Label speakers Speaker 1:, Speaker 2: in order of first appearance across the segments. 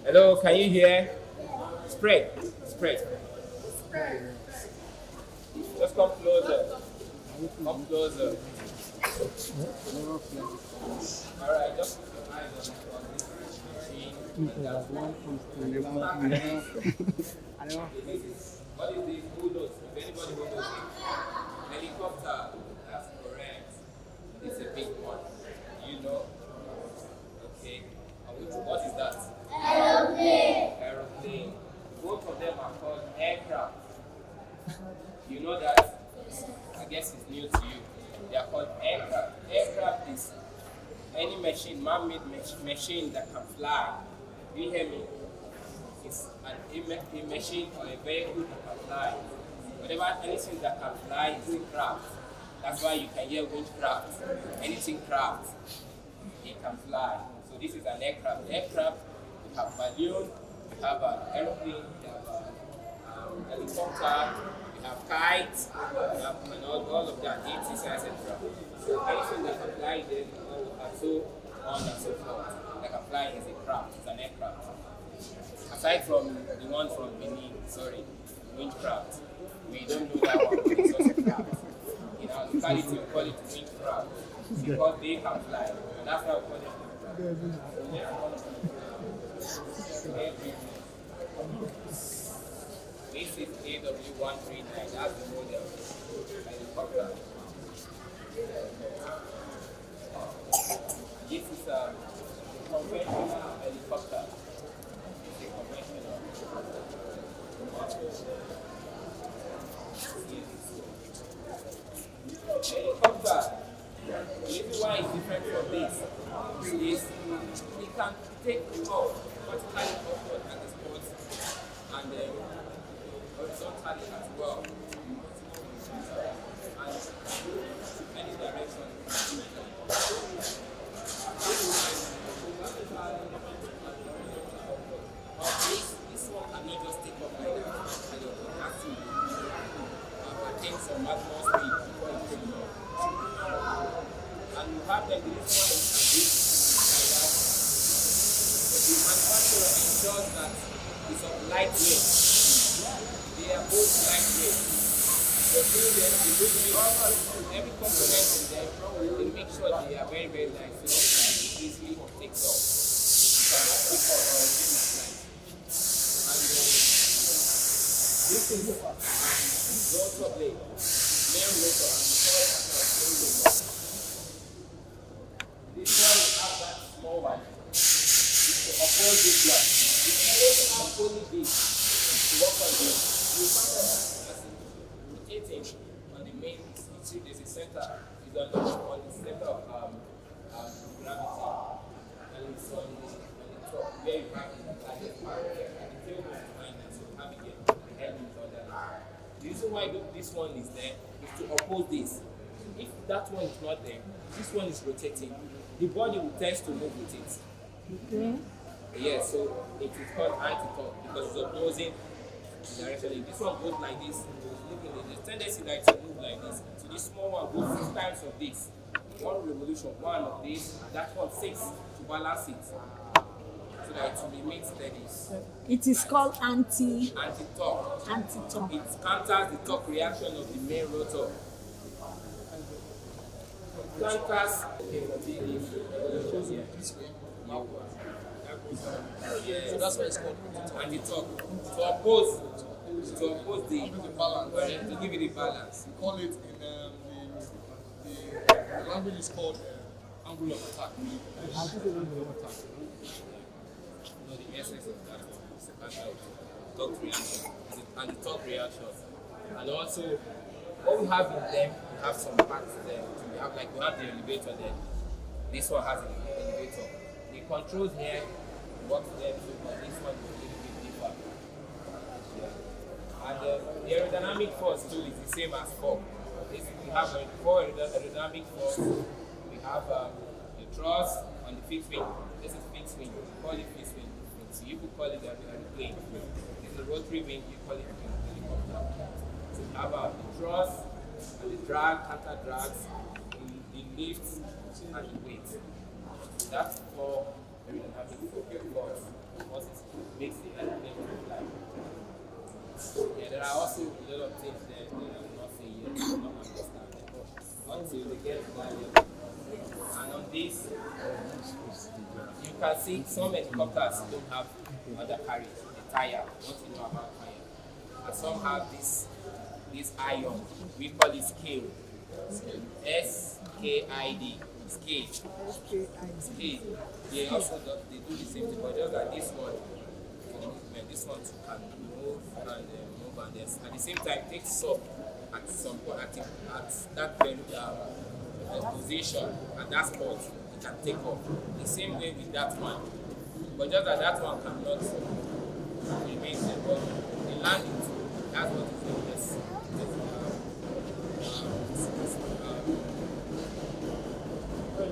Speaker 1: Hello, can you hear? Spread. Spread. Just come closer. Come closer. Alright, just put your eyes on this machine. What is this? Who knows? If anybody who knows it. Helicopter. That's correct. It's a big one. You know? Okay. What is that? Aeroplane. Aeroplane. Both of them are called aircraft. You know that? I guess it's new to you. They are called aircraft. Aircraft is any machine, man-made machine that can fly. Do you hear me? It's a machine or a vehicle that can fly. Whatever anything that can fly is a craft. That's why you can hear witchcraft. Anything craft, it can fly. So this is an aircraft. Aircraft, we have balloon, we have an aeroplane, we have a helicopter, we have kites, we have and all of that, ATs, etc. So anything that can fly there, and so on and so forth. That can fly is a craft, it's an aircraft. Aside from the one from Benin, windcraft. We don't know that one, but it's also craft. In our locality, we call it windcraft because they can fly. And that's why we call it windcraft. This is AW139, that's the model helicopter. This is a conventional helicopter. It's a conventional. Helicopter. The reason why it's different from this is it can take off vertically upward at the spot and horizontally as well. And any direction. This one cannot just take off like that. It has to attain some maximum speed before it takes off. And you have them, this one is a bit like that. The manufacturer ensures that it's of lightweight. They are both lightweight. So every component in them, they make sure they are very, very light so that it easily takes off. You cannot take off or anything like that. And this is rotor blade, main rotor, and the third main rotor. This one will have that small one. It's to oppose this one. If you don't have only this to work on this, you find that as it's rotating on the main, there's a center, it's on the center of gravity, and it's on the top where you have the largest part, and the tail is behind that, so you have it here, the head is on that line. The reason why this one is there is to oppose this. If that one is not there, this one is rotating, the body will tend to move with it. Okay. Yeah, so it is called anti-torque because it's opposing the direction. If this one goes like this, the tendency like to move like this. So this small one goes 6 times of this. One revolution, one of this, that one 6 to balance it. So that it will remain steady.
Speaker 2: It is called
Speaker 1: anti-torque.
Speaker 2: Anti-torque.
Speaker 1: It counters the torque reaction of the main rotor. Counters
Speaker 3: So that's why it's called
Speaker 1: anti-torque. To oppose the balance. To give it the balance.
Speaker 3: We call it in the language is called angle of attack.
Speaker 1: No, the essence of that is about torque reaction and the torque reaction. And also, what we have in them, we have some parts there. We have the elevator there. This one has an elevator. The controls here works there too, but this one is a little bit different. And the aerodynamic force too is the same as 4. We have 4 aerodynamic force. We have the truss on the fixed wing. This is fixed wing. We call it fixed wing. So you could call it a plane. This is a rotary wing. You call it a helicopter. So we have the truss and the drag, counter drags, the lifts, and the weight. That's for aerodynamic force. Forces makes the airplane fly. Yeah, there are also a lot of things there that I will not say yet. I will not understand them until they get to that level. And on this, you can see some helicopters don't have undercarriage, the tire, what you know about tire. And some have this iron, we call it scale. S-K-I-D, scale. Scale. They also do the same thing, but just like this one, this one can move and at the same time take up at some point at that very position at that spot it can take off. The same way with that one. But just that one cannot remain there. But the landing, that's what is in this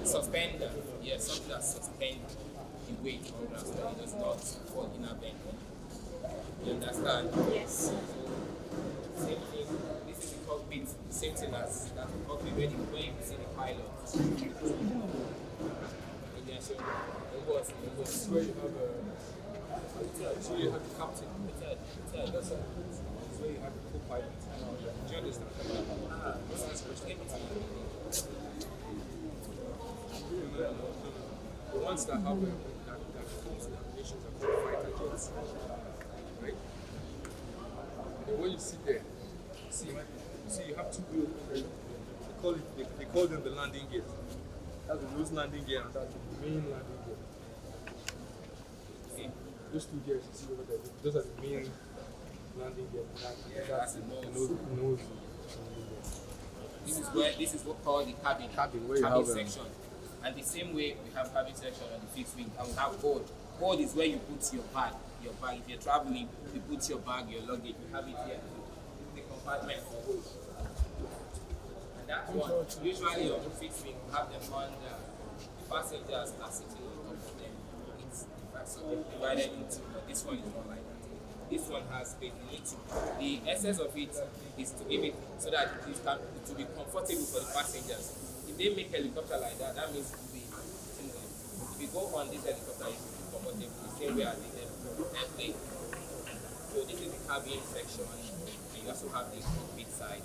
Speaker 1: Suspender. Yes, something that suspends the weight from ground so that it does not fall in a bend. You understand?
Speaker 2: Yes.
Speaker 1: Same thing. This is the cockpit. Same thing as that cockpit where you see the pilot. So
Speaker 3: Where you have so you have the captain. That's where you have the co-pilot. Do you understand? What's this question? The ones that have that comes with applications are called fighter jets, right? And when you sit there, see you have two wheels. They call them the landing gear. That's the nose landing gear and that's the main landing gear. See, those two gears you see over there, those are the main landing gear. That's the nose landing gear.
Speaker 1: This is what called the cabin
Speaker 3: Where you have
Speaker 1: section. And the same way we have cabin section on the fixed wing, and we have hold. Hold is where you put your bag. If you're traveling, you put your bag, your luggage, you have it here. This is the compartment for hold. And that one, usually on the fixed wing, we have them on the passengers are sitting on top of them. It's divided into, but this one is not like that. This one has space. The essence of it is to give it so that it will be comfortable for the passengers. If they make helicopter like that, that means it will be similar. If you go on this helicopter, it will be comfortable the same way as the airplane. So this is the cabin section, and you also have the cockpit side.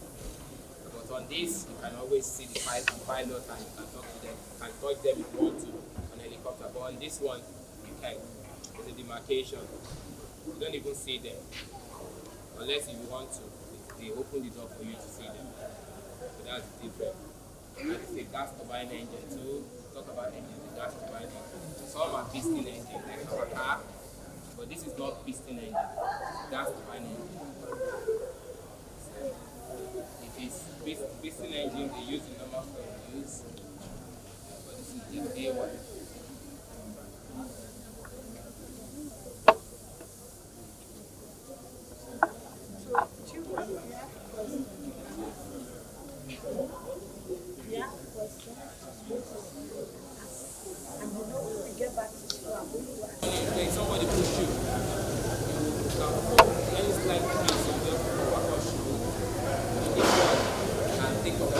Speaker 1: But on this, you can always see the pilot and you can talk to them. You can touch them if you want to on a helicopter. But on this one, you can't. There's a demarcation. You don't even see them. Unless if you want to, they open the door for you to see them. So that's different. And it's a gas turbine engine. So talk about engine, the gas turbine engine. Some are piston engine, like our car. But this is not piston engine. Gas turbine engine. It is piston engine they use in normal use. But this is the A1. Somebody push you. When it's like this, you just walk on shoe. This one can take off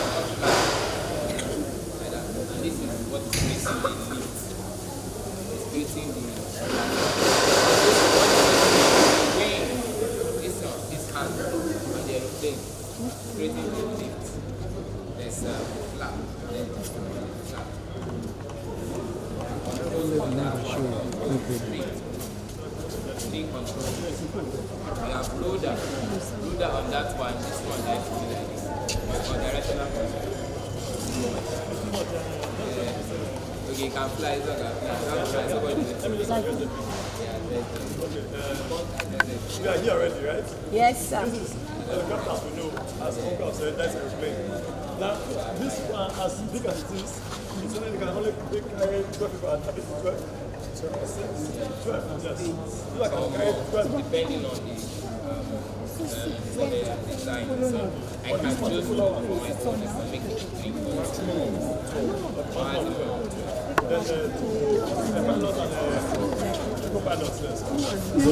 Speaker 1: like that. And this is what is creating the lift. It's creating the wing. This hand on the aeroplane. Creating the lift. There's a flap. Then flap. On that one. Control. We have loader on that one, this one there to be like this. For directional control. Yeah. Okay, you can fly, it's not gonna fly. Somebody
Speaker 4: you are here already, right?
Speaker 2: Yes, sir.
Speaker 4: This is helicopter, as we know, as Uncle said, that's airplane. Now, this one, as big as it is, it's only they can only carry 12 people at least 12. 12, yes. You like
Speaker 1: depending on the design. So I can choose for myself and make it 3 points.
Speaker 4: There's two pilots and two co-pilots. Yes. So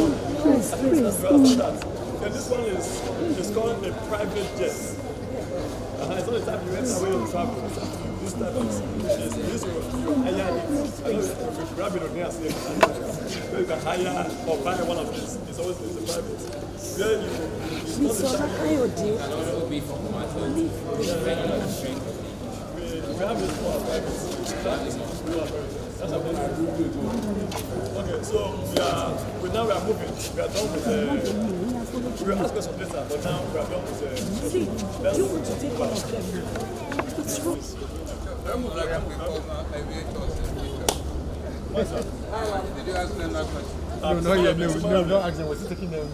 Speaker 4: that. Then this one is called a private jet. It's not the type you went away on travel. This type of this one, hire it. I know if you grab it on here, so you can hire or buy one of these. It's always a private. Then it's not the type.
Speaker 1: It can also be for commercial, depending on the strength of it.
Speaker 4: We have this one private. That's a very good. Okay, so now we are moving. We are done with we will ask questions later, but now we are done with let's
Speaker 3: Did you ask them that question? No, don't ask them. We're still taking them.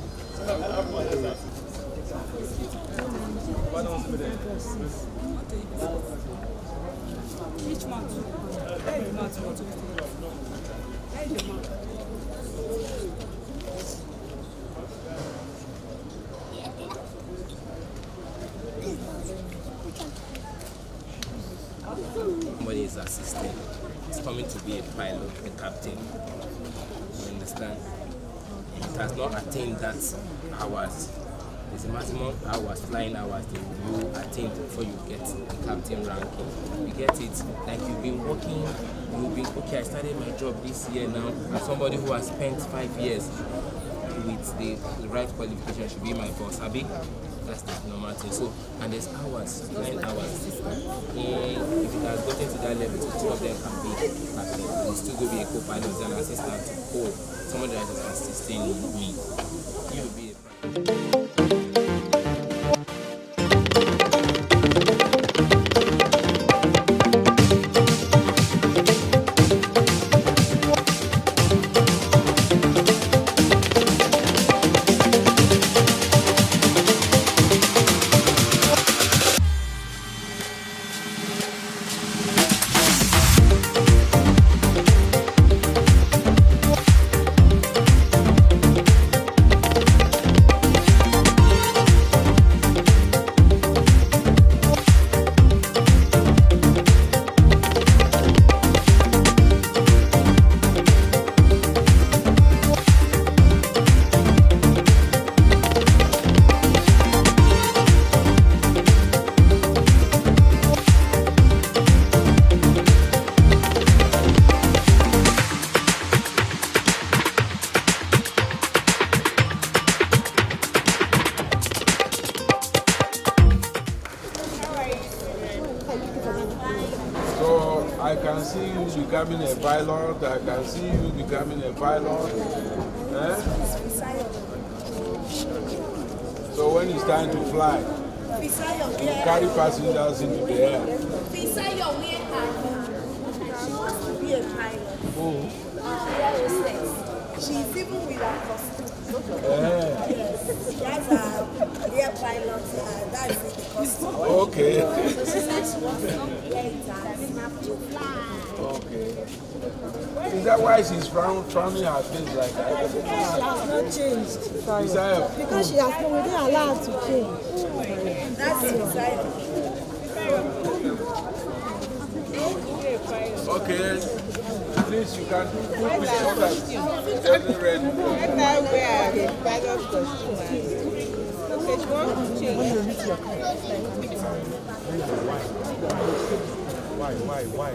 Speaker 2: Each month. Every month.
Speaker 1: Somebody is assisting. It's coming to be a pilot, a captain. You understand? It has not attained that hours. There's a maximum hours, flying hours that you attain before you get the captain ranking. You get it? Like you've been working, okay, I started my job this year now. As somebody who has spent 5 years with the right qualification should be my boss, Abi. That's the normal thing. So, and there's hours, flying hours. If it has gotten to that level, so two of them can be captain. You still go be a co-pilot and assistant to code. Somebody that is assisting me. You will be a pilot.
Speaker 5: I can see you becoming a pilot. I can see you becoming a pilot. Eh? So when it's time to fly, you carry passengers into the air.
Speaker 6: She wants to be a pilot.
Speaker 5: Oh.
Speaker 6: She's even with her costume.
Speaker 5: Yeah.
Speaker 6: Yes. She has a real pilot. That's the costume.
Speaker 5: Okay.
Speaker 6: So she said she wants to wear it and snap to fly.
Speaker 5: Okay. Is that why she's frowning her face like that?
Speaker 7: She has not changed.
Speaker 5: Is that
Speaker 7: Because she has not been allowed to change.
Speaker 6: That's inside.
Speaker 5: okay? At least you can put it so that every ready. Why?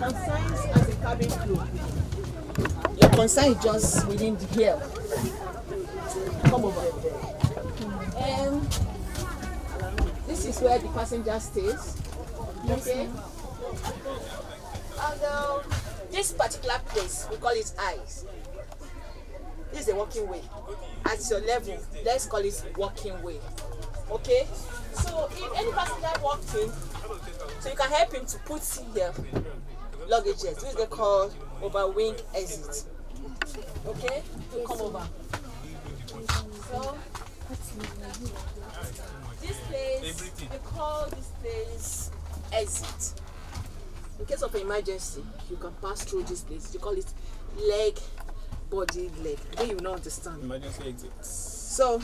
Speaker 8: concerns as a cabin crew. Your concern is just within the hill. Come over. This is where the passenger stays. Okay. And this particular place, we call it eyes. This is the walking way. At your level, let's call it walking way. Okay? So if any passenger walked in, so you can help him to put here luggages. This is called overwing exit. Okay? You come over. So this place, we call this place exit. In case of an emergency, you can pass through this place. You call it leg, body, leg. Then you will not understand.
Speaker 5: Emergency exit.
Speaker 8: So,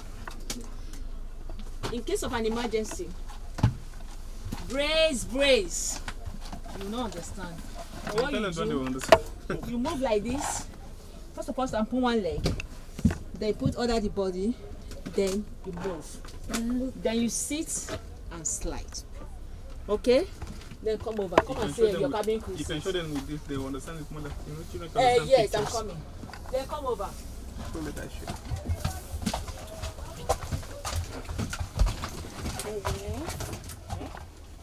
Speaker 8: in case of an emergency, brace. You will not understand. But what you do, you move like this. First of all, stand put one leg. Then you put under the body. Then you move. Then you sit and slide. Okay? Then come over. Come and see your cabin crew.
Speaker 5: You can show them with this. They will understand it more. Children can understand
Speaker 8: yes,
Speaker 5: pictures.
Speaker 8: I'm coming. Then come over.
Speaker 5: So let I show.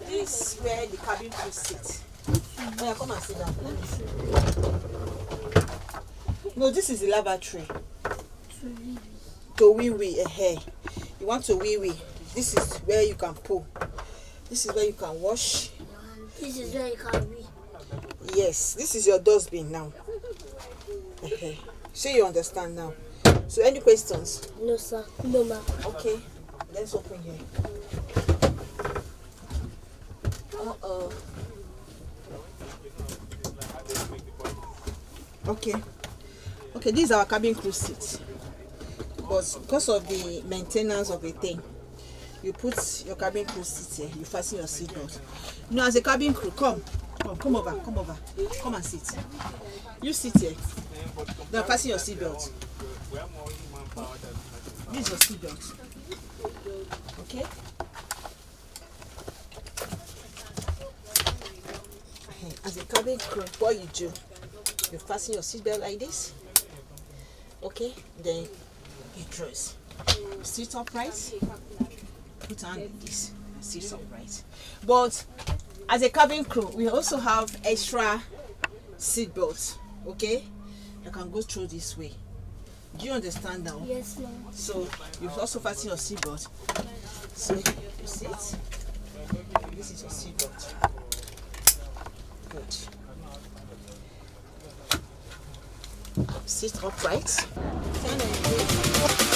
Speaker 8: This is where the cabin crew sit. Oh, yeah, come and sit down. Let me see. No, this is the lavatory. To wee hair. You want to wee. This is where you can pull. This is where you can wash.
Speaker 6: This is where you can be.
Speaker 8: Yes, this is your dustbin now. So you understand now. So any questions?
Speaker 6: No, sir. No, ma'am.
Speaker 8: Okay, let's open here. Okay, this is our cabin crew seat. But because of the maintenance of the thing, you put your cabin crew seat here. You fasten your seat belt. Now, as a cabin crew, come over, come and sit. You sit here. Now fasten your seat belt. This is your seat belt. Okay. As a cabin crew, what you do, you fasten your seat belt like this. Okay. Then you dress. Sit upright. Put on like this. Sit upright. But as a cabin crew, we also have extra seat belts. Okay, you can go through this way. Do you understand now?
Speaker 6: Yes, ma'am.
Speaker 8: So you also fasten your seat belt. So you sit. This is your seat belt. Good. Sit upright. Turn on the